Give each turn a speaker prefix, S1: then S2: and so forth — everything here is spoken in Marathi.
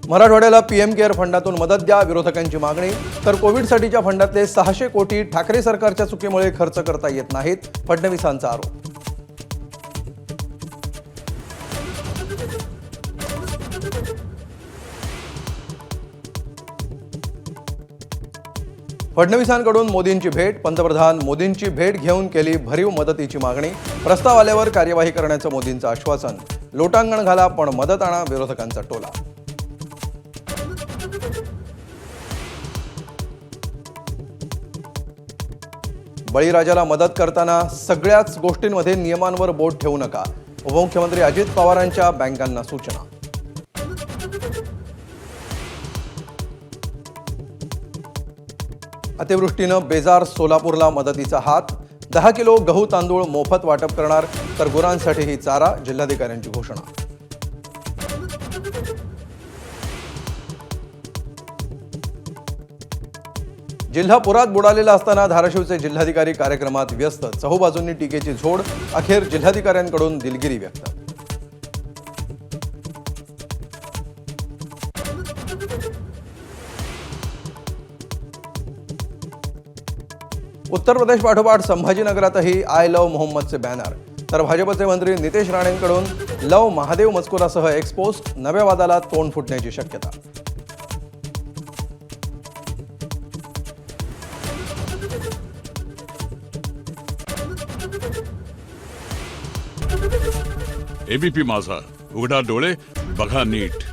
S1: मराठवाड्याला पीएम केअर फंडातून मदत द्या, विरोधकांची मागणी. तर कोविडसाठीच्या फंडातले 600 कोटी ठाकरे सरकारच्या चुकीमुळे खर्च करता येत नाहीत, फडणवीसांचा आरोप. फडणवीसांकडून मोदींची भेट. पंतप्रधान मोदींची भेट घेऊन केली भरीव मदतीची मागणी. प्रस्ताव आल्यावर कार्यवाही करण्याचं मोदींचं आश्वासन. लोटांगण घाला पण मदत आणा, विरोधकांचा टोला. बळीराजाला मदत करताना सगळ्याच गोष्टींमध्ये नियमांवर बोट ठेवू नका. उपमुख्यमंत्री अजित पवारांच्या बँकांना सूचना. अतिवृष्टीनं बेजार सोलापूरला मदतीचा हात. 10 किलो गहू तांदूळ मोफत वाटप करणार, तर गुरांसाठीही चारा. जिल्हाधिकाऱ्यांची घोषणा. जिल्हा पुरात बुडालेला असताना धाराशिवचे जिल्हाधिकारी कार्यक्रमात व्यस्त. चहूबाजूंनी टीकेची झोड. अखेर जिल्हाधिकाऱ्यांकडून दिलगिरी व्यक्त. उत्तर प्रदेश पाठोपाठ संभाजीनगरातही आय लव्ह मोहम्मदचे बॅनर. तर भाजपचे मंत्री नितेश राणेंकडून लव महादेव मजकुरासह एक्सपोस्ट. नव्या वादाला तोंड फुटण्याची शक्यता.
S2: एबीपी माझा, उघडा डोळे बघा नीट.